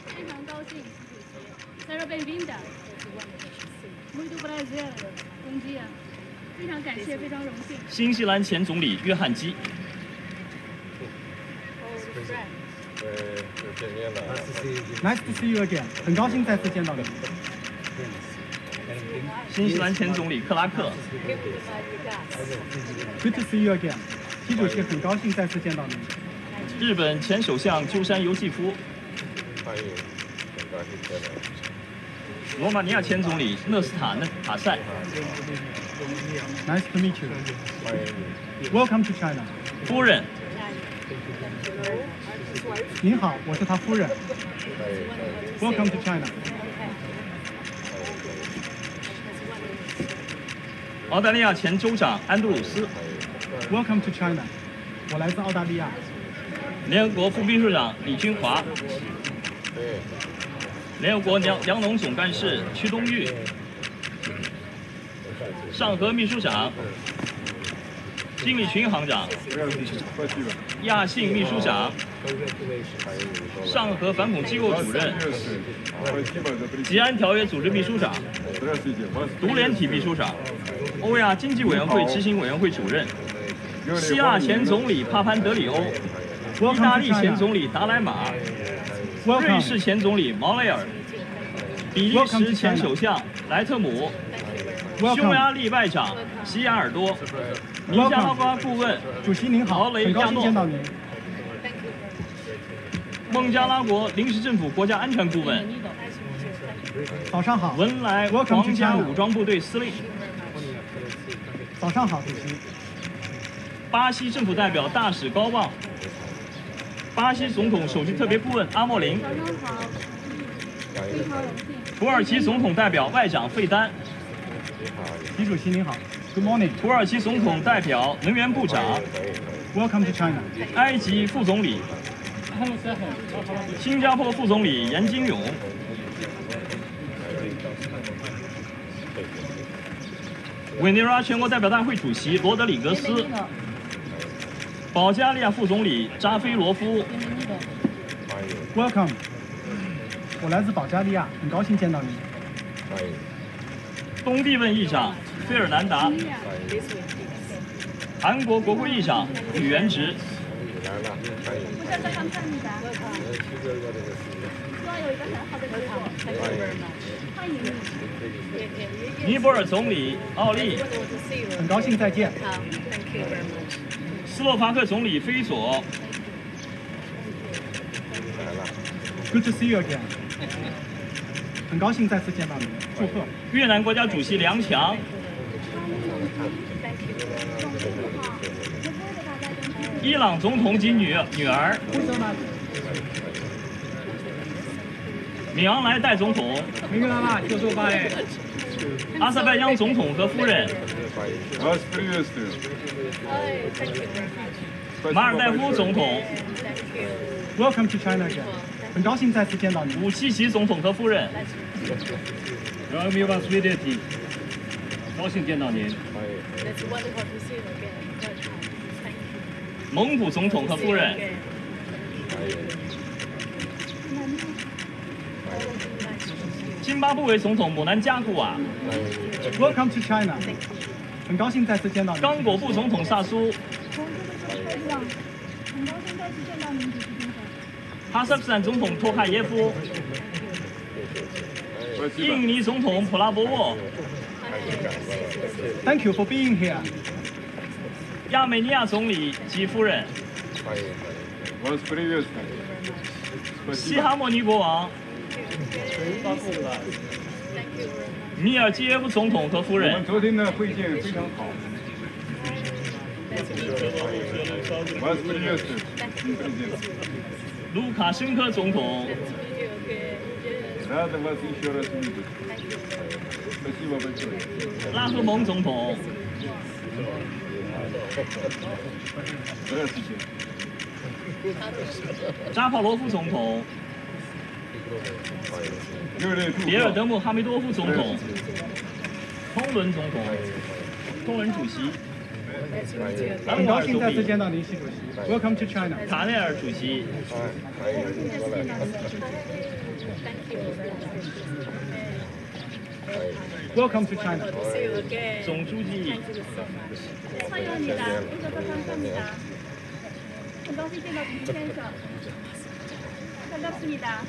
非常高兴，Sarah bem-vinda. Muito prazer, bom dia. 非常感谢，非常荣幸。新西兰前总理约翰基。Nice to see you again， 很高兴再次见到你。新西兰前总理克拉克。Good to see you again， 习主席很高兴再次见到你。日本前首相鸠山由纪夫。罗马尼亚前总理讷斯塔塞。Nice to meet you. Welcome to China. 夫人。您好，我是他夫人。Welcome to China. 澳大利亚前州长安德鲁斯。Welcome to China. 我来自澳大利亚。联合国副秘书长李军华。联合国粮农总干事屈冬玉。上合秘书长。金立群行长。亚信秘书长。上合反恐机构主任。吉安条约组织秘书长。独联体秘书长。欧亚经济委员会执行委员会主任。希腊前总理帕潘德里欧。意大利前总理达莱马。瑞士前总理毛雷尔。比利时前首相莱特姆。匈牙利外长西亚尔多。尼加拉瓜顾问主席您好，很高兴见到您。孟加拉国临时政府国家安全顾问。早上好。文莱皇家武装部队司令。早上好，主席。巴西政府代表大使高旺。巴西总统首席特别顾问阿莫林。早上好，非常荣幸。土耳其总统代表外长费丹。习主席您好 ，Good morning。土耳其总统代表能源部长。Welcome to China。埃及副总理。新加坡副总理严金勇。委内瑞拉全国代表大会主席罗德里格斯。保加利亚副总理扎菲罗夫。Welcome。我来自保加利亚，很高兴见到您。东帝汶议长费尔南达。韩国国会议长宇元直。尼泊尔总理奥利。很高兴再见。斯洛伐克总理菲佐。Good to see you again。很高兴再次见到你，祝贺。越南国家主席梁强。伊朗总统及女儿。敏昂莱代总统。阿塞拜疆总统和夫人。马尔代夫总统。Welcome to China again。很高兴再次见到你。武契奇总统和夫人。高兴见到您。蒙古总统和夫人。津巴布韦总统姆南加古瓦。Welcome to China。很高兴再次见到你。刚果布总统萨苏。很高兴再次见到您，主席先生。哈萨克斯坦总统托卡耶夫。印尼总统普拉博沃。Thank you for being here。亚美尼亚总理及夫人。西哈莫尼国王。米尔基耶夫总统和夫人。我们昨天的会见非常好。卢卡申科总统。拉赫蒙总统。扎帕罗夫总统。别尔德穆哈梅多夫总统。通伦总统。通伦主席。安很高兴瓦尔总理、再次见到您，习主席。Welcome to China。塔内尔主席、Welcome to China。总书记、 欢迎你的，很高兴见到李先生，반갑습니다。